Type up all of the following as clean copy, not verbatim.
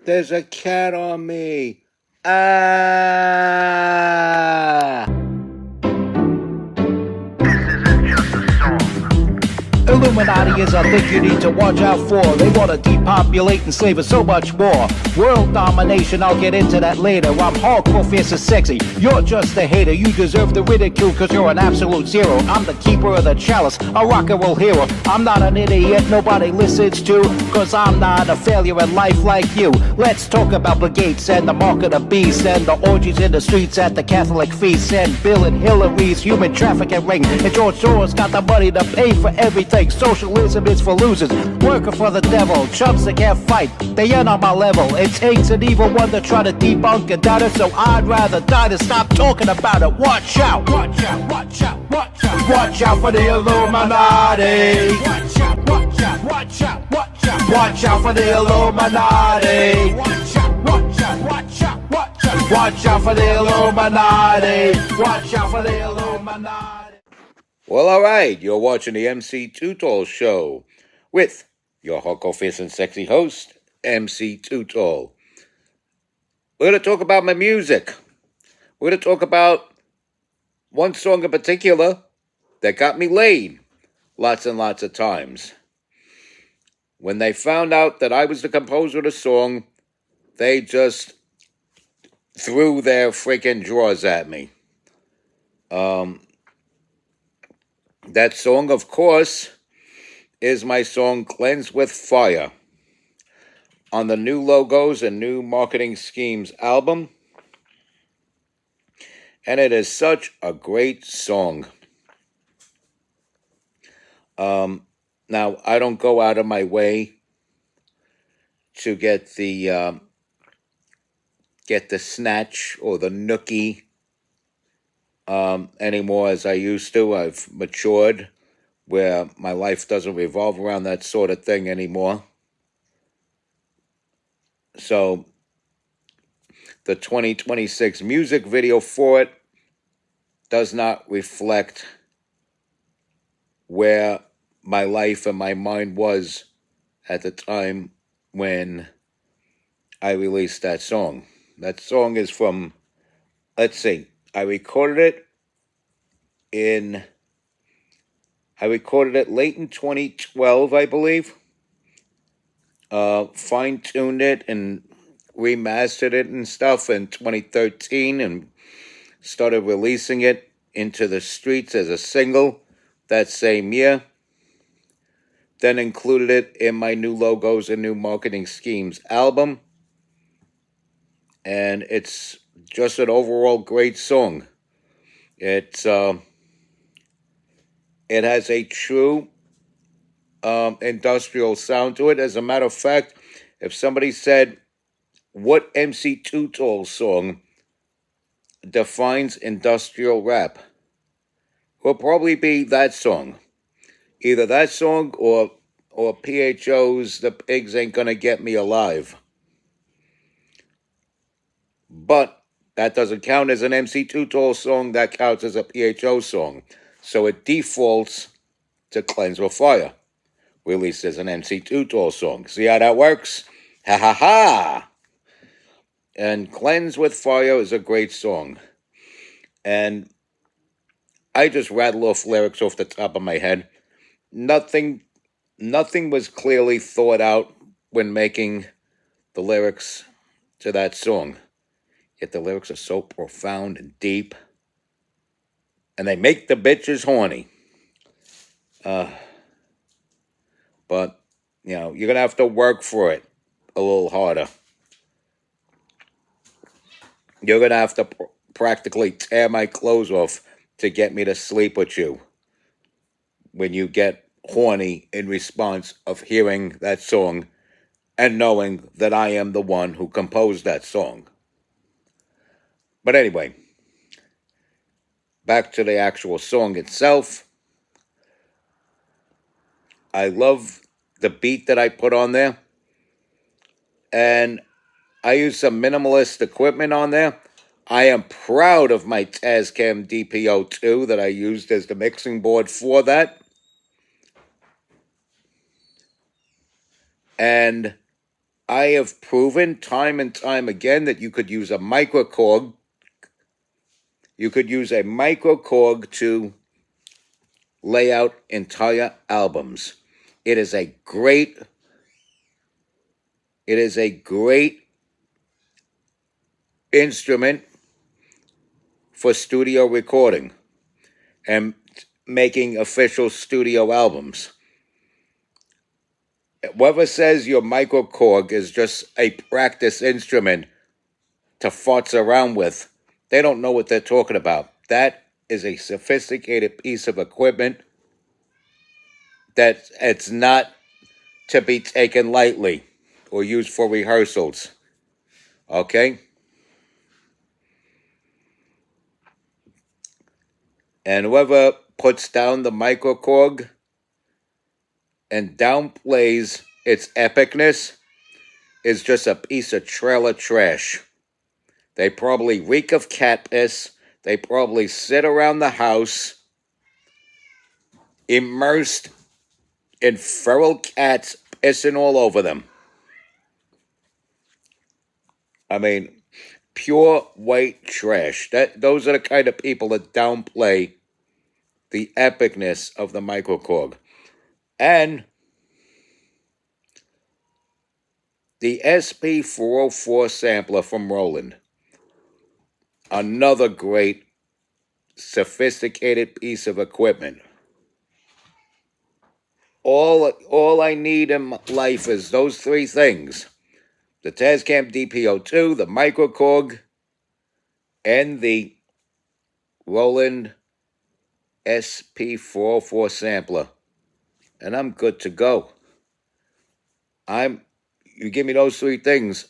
There's a cat on me. Ah! Illuminati is a thing you need to watch out for. They want to depopulate and slave us so much more. World domination, I'll get into that later. I'm hardcore, fierce and sexy. You're just a hater. You deserve the ridicule because you're an absolute zero. I'm the keeper of the chalice, a rock and roll hero. I'm not an idiot nobody listens to because I'm not a failure in life like you. Let's talk about Bill Gates and the mark of the beast and the orgies in the streets at the Catholic feasts and Bill and Hillary's human trafficking ring. And George Soros got the money to pay for everything. Socialism is for losers, working for the devil. Chumps that can't fight, they ain't on my level. It takes an evil one to try to debunk a doubter, so I'd rather die than stop talking about it. Watch out, watch out, watch out, watch out. Watch out for the Illuminati. Watch out, watch out, watch out, watch out. Watch out for the Illuminati. Watch out, watch out, watch out, watch out. Watch out for the Illuminati. Watch out for the Illuminati. Well, all right, you're watching the MC Too-Tall Show with your hardcore, fierce, and sexy host, MC Too-Tall. We're going to talk about my music. We're going to talk about one song in particular that got me laid lots and lots of times. When they found out that I was the composer of the song, they just threw their freaking drawers at me. That song, of course, is my song Cleanse with Fire on the New Logos and New Marketing Schemes album. And it is such a great song. Now, I don't go out of my way to get the snatch or the nookie anymore as I used to. I've matured where my life doesn't revolve around that sort of thing anymore. So the 2026 music video for it does not reflect where my life and my mind was at the time when I released that song. That song is from, let's see, I recorded it late in 2012, I believe. Fine-tuned it and remastered it and stuff in 2013 and started releasing it into the streets as a single that same year. Then included it in my New Logos and New Marketing Schemes album. And it's just an overall great song. It has a true industrial sound to it. As a matter of fact, if somebody said, what MC Too-Tall song defines industrial rap, will probably be that song. Either that song or PHO's The Pigs Ain't Gonna Get Me Alive. But that doesn't count as an MC Too-Tall song. That counts as a PHO song. So it defaults to Cleanse with Fire, released as an MC Too-Tall song. See how that works? Ha ha ha! And Cleanse with Fire is a great song. And I just rattle off lyrics off the top of my head. Nothing was clearly thought out when making the lyrics to that song. Yet the lyrics are so profound and deep. And they make the bitches horny. But, you know, you're going to have to work for it a little harder. You're going to have to practically tear my clothes off to get me to sleep with you when you get horny in response of hearing that song and knowing that I am the one who composed that song. But anyway, back to the actual song itself. I love the beat that I put on there. And I use some minimalist equipment on there. I am proud of my Tascam DPO2 that I used as the mixing board for that. And I have proven time and time again that you could use a microKORG. You could use a microKORG to lay out entire albums. It is a great instrument for studio recording and making official studio albums. Whoever says your microKORG is just a practice instrument to futz around with, they don't know what they're talking about. That is a sophisticated piece of equipment that it's not to be taken lightly or used for rehearsals. Okay? And whoever puts down the microKORG and downplays its epicness is just a piece of trailer trash. They probably reek of cat piss. They probably sit around the house immersed in feral cats pissing all over them. I mean, pure white trash. Those are the kind of people that downplay the epicness of the microKORG. And the SP404 sampler from Roland. Another great, sophisticated piece of equipment. All I need in life is those three things. The Tascam DP02, the microKORG, and the Roland SP404 sampler. And I'm good to go. You give me those three things,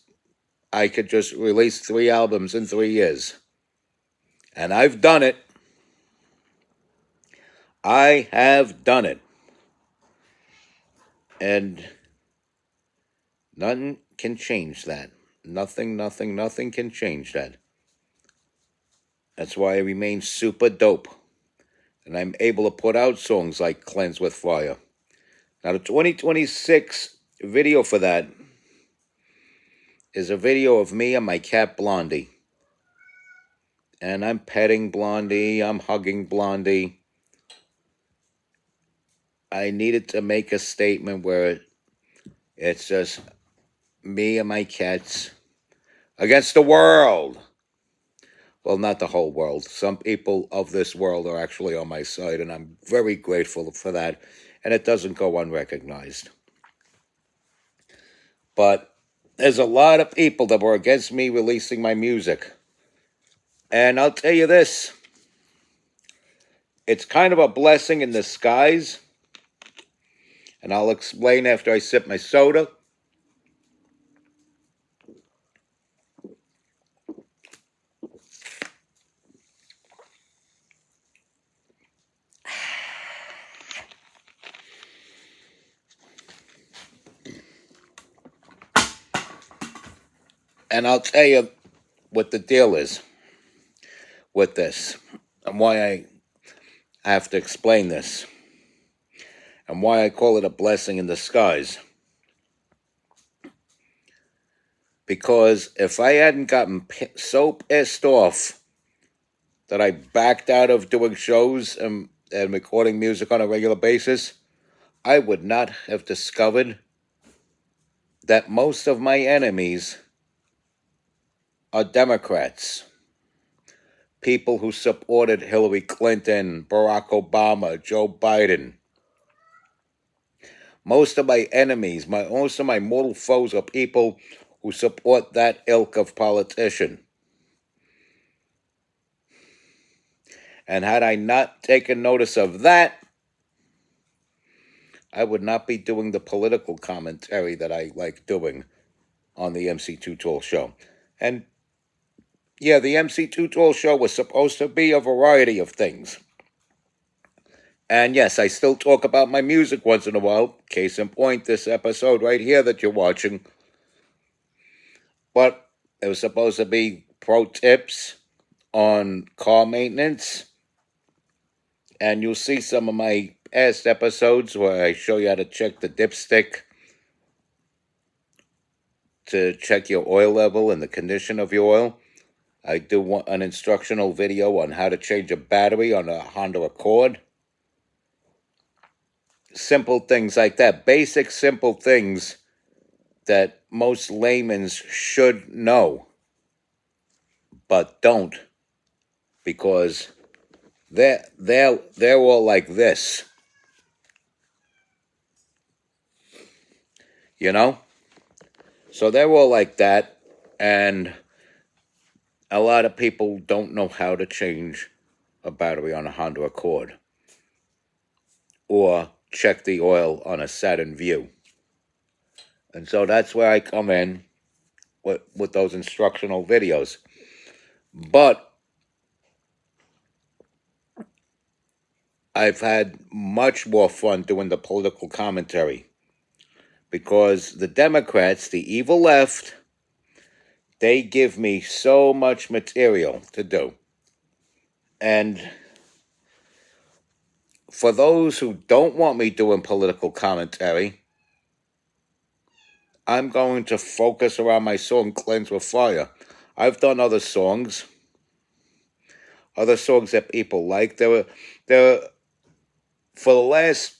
I could just release 3 albums in 3 years. And I've done it. I have done it. And nothing can change that. Nothing can change that. That's why I remain super dope. And I'm able to put out songs like Cleanse with Fire. Now, the 2026 video for that is a video of me and my cat Blondie. And I'm petting Blondie. I'm hugging Blondie. I needed to make a statement where it's just me and my cats against the world. Well, not the whole world. Some people of this world are actually on my side, and I'm very grateful for that. And it doesn't go unrecognized. But there's a lot of people that were against me releasing my music. And I'll tell you this. It's kind of a blessing in disguise. And I'll explain after I sip my soda. And I'll tell you what the deal is with this and why I have to explain this and why I call it a blessing in disguise. Because if I hadn't gotten so pissed off that I backed out of doing shows and recording music on a regular basis, I would not have discovered that most of my enemies are Democrats. People who supported Hillary Clinton, Barack Obama, Joe Biden. Most of my enemies, most of my mortal foes are people who support that ilk of politician. And had I not taken notice of that, I would not be doing the political commentary that I like doing on the MC Too Tall show. And yeah, the MC Too Tall show was supposed to be a variety of things. And yes, I still talk about my music once in a while. Case in point, this episode right here that you're watching. But it was supposed to be pro tips on car maintenance. And you'll see some of my past episodes where I show you how to check the dipstick to check your oil level and the condition of your oil. I do an instructional video on how to change a battery on a Honda Accord. Simple things like that. Basic, simple things that most laymen should know, but don't, because they're all like this. You know? So they're all like that, and a lot of people don't know how to change a battery on a Honda Accord or check the oil on a Saturn Vue. And so that's where I come in with those instructional videos. But I've had much more fun doing the political commentary, because the Democrats, the evil left, they give me so much material to do. And for those who don't want me doing political commentary, I'm going to focus around my song, Cleanse with Fire. I've done other songs that people like. There were, for the last,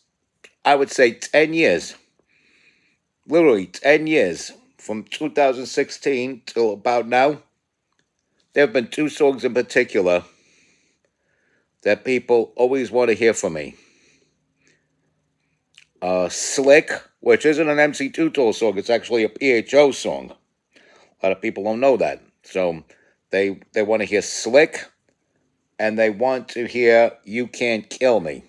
I would say, 10 years, literally 10 years, from 2016 till about now, there have been two songs in particular that people always want to hear from me. Slick, which isn't an MC Two Tone song, it's actually a PHO song. A lot of people don't know that. So they want to hear Slick, and they want to hear You Can't Kill Me.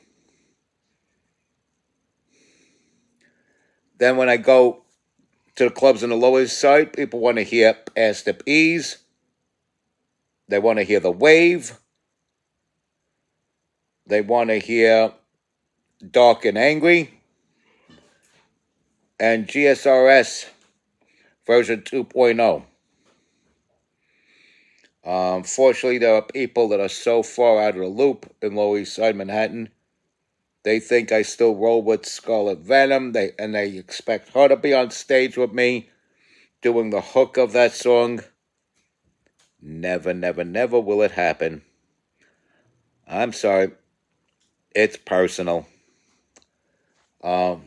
Then when I go to the clubs on the Lower East Side, people want to hear Past the Peas. They want to hear The Wave. They want to hear Dark and Angry. And GSRS version 2.0. Unfortunately, there are people that are so far out of the loop in Lower East Side Manhattan. They think I still roll with Scarlet Venom. They expect her to be on stage with me doing the hook of that song. Never, never, never will it happen. I'm sorry. It's personal. And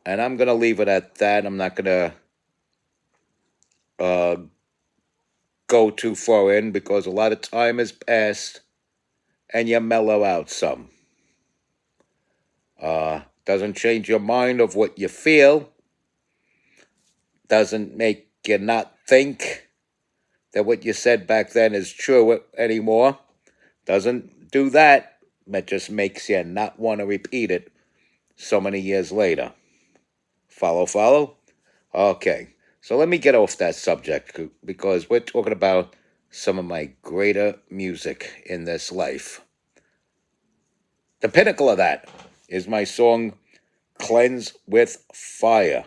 I'm going to leave it at that. I'm not going to go too far in, because a lot of time has passed and you mellow out some. Doesn't change your mind of what you feel. Doesn't make you not think that what you said back then is true anymore. Doesn't do that. It just makes you not want to repeat it so many years later. Follow? Okay. So let me get off that subject, because we're talking about some of my greater music in this life. The pinnacle of that is my song, Cleanse with Fire.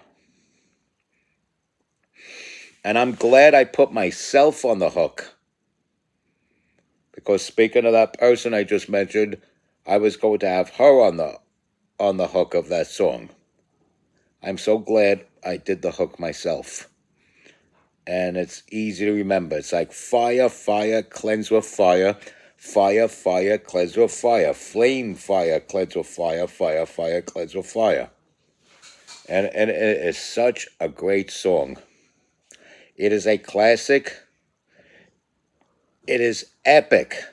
And I'm glad I put myself on the hook, because speaking of that person I just mentioned, I was going to have her on the hook of that song. I'm so glad I did the hook myself. And it's easy to remember. It's like fire, fire, cleanse with fire. Fire, fire, cleanse with fire. Flame, fire, cleanse with fire. Fire, fire, cleanse with fire. And it is such a great song. It is a classic. It is epic.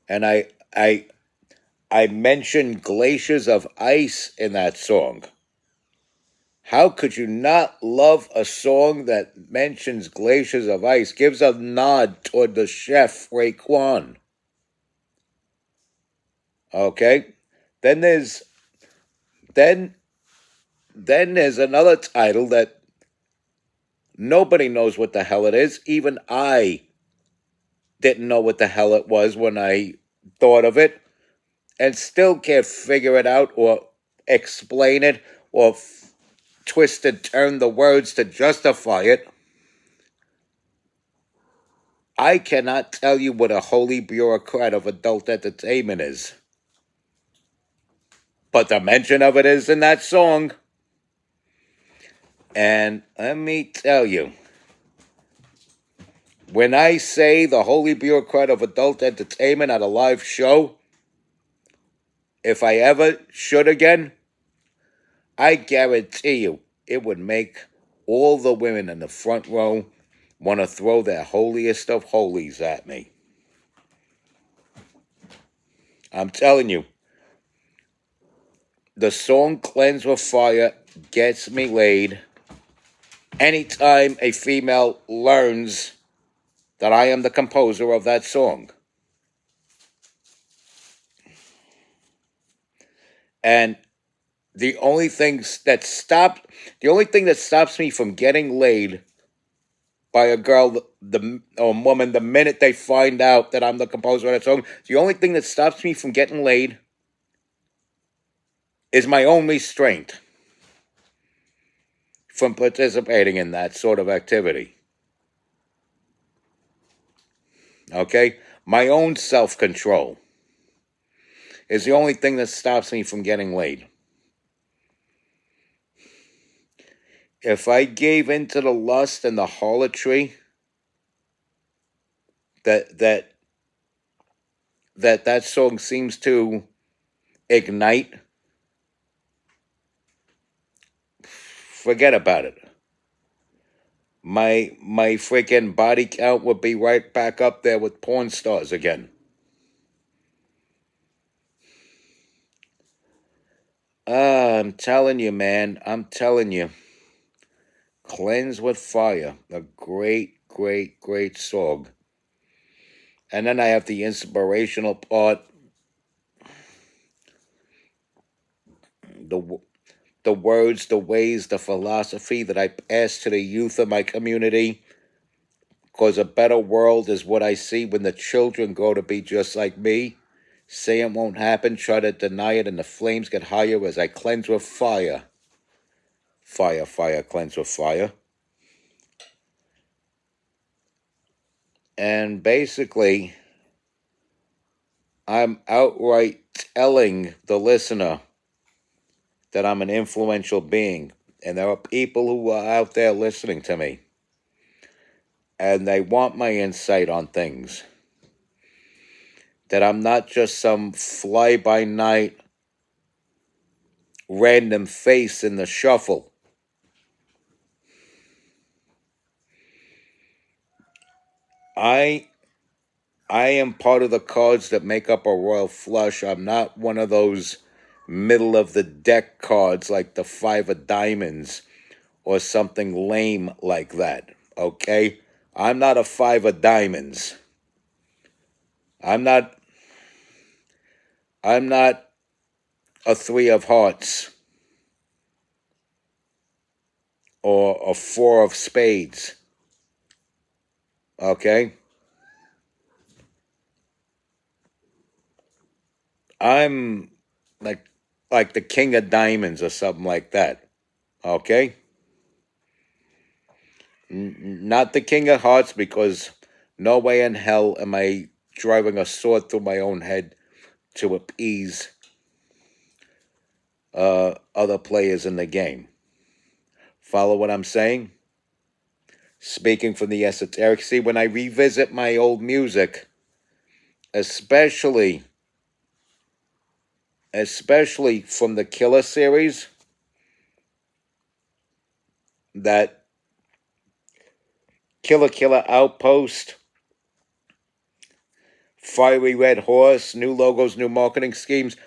And I mentioned Glaciers of Ice in that song. How could you not love a song that mentions Glaciers of Ice, gives a nod toward the chef Raekwon? Okay? Then there's another title that nobody knows what the hell it is. Even I didn't know what the hell it was when I thought of it, and still can't figure it out or explain it or twist and turn the words to justify it. I cannot tell you what a holy bureaucrat of adult entertainment is. But the mention of it is in that song. And let me tell you, when I say the holy bureaucrat of adult entertainment at a live show, if I ever should again, I guarantee you it would make all the women in the front row want to throw their holiest of holies at me. I'm telling you, the song Cleanse with Fire gets me laid anytime a female learns that I am the composer of that song. And the only thing that stops me from getting laid by a girl, or a woman, the minute they find out that I'm the composer of that song, the only thing that stops me from getting laid is my own restraint from participating in that sort of activity. Okay? My own self-control is the only thing that stops me from getting laid. If I gave into the lust and the harlotry that song seems to ignite, forget about it. My freaking body count would be right back up there with porn stars again. I'm telling you, man. I'm telling you. Cleanse with Fire. A great, great, great song. And then I have the inspirational part. The words, the ways, the philosophy that I pass to the youth of my community. Because a better world is what I see when the children grow to be just like me. Say it won't happen, try to deny it, and the flames get higher as I cleanse with fire. Fire, fire, cleanse with fire. And basically, I'm outright telling the listener that I'm an influential being. And there are people who are out there listening to me. And they want my insight on things. That I'm not just some fly-by-night random face in the shuffle. I am part of the cards that make up a royal flush. I'm not one of those middle of the deck cards like the 5 of diamonds or something lame like that. Okay? I'm not a 5 of diamonds. I'm not a 3 of hearts or a 4 of spades. Okay? I'm like the king of diamonds or something like that. Okay? Not the king of hearts, because no way in hell am I driving a sword through my own head to appease other players in the game. Follow what I'm saying? Speaking from the esoteric. See, when I revisit my old music, especially from the Killer series, that Killer Outpost, Fiery Red Horse, new logos, new marketing schemes.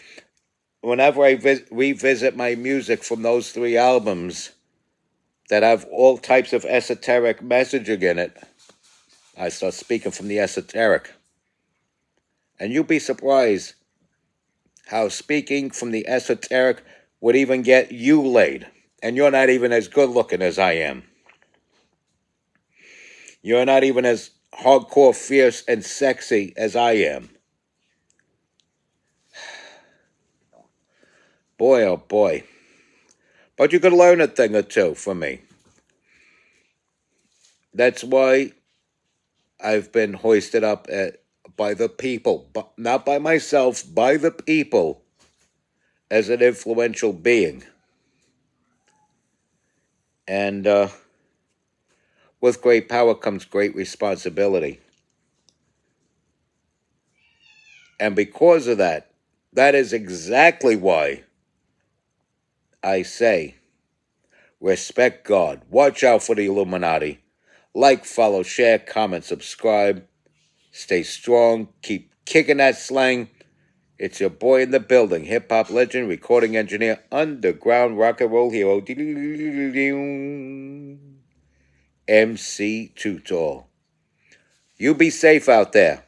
Whenever I revisit my music from those 3 albums that have all types of esoteric messaging in it, I start speaking from the esoteric. And you'd be surprised how speaking from the esoteric would even get you laid. And you're not even as good looking as I am. You're not even as hardcore, fierce, and sexy as I am. Boy, oh boy. But you could learn a thing or two from me. That's why I've been hoisted up by the people, but not by myself, by the people, as an influential being. And with great power comes great responsibility. And because of that, that is exactly why I say respect God, watch out for the Illuminati, like, follow, share, comment, subscribe, stay strong, keep kicking that slang. It's your boy in the building, hip-hop legend, recording engineer, underground rock and roll hero, MC Too Tall. You be safe out there.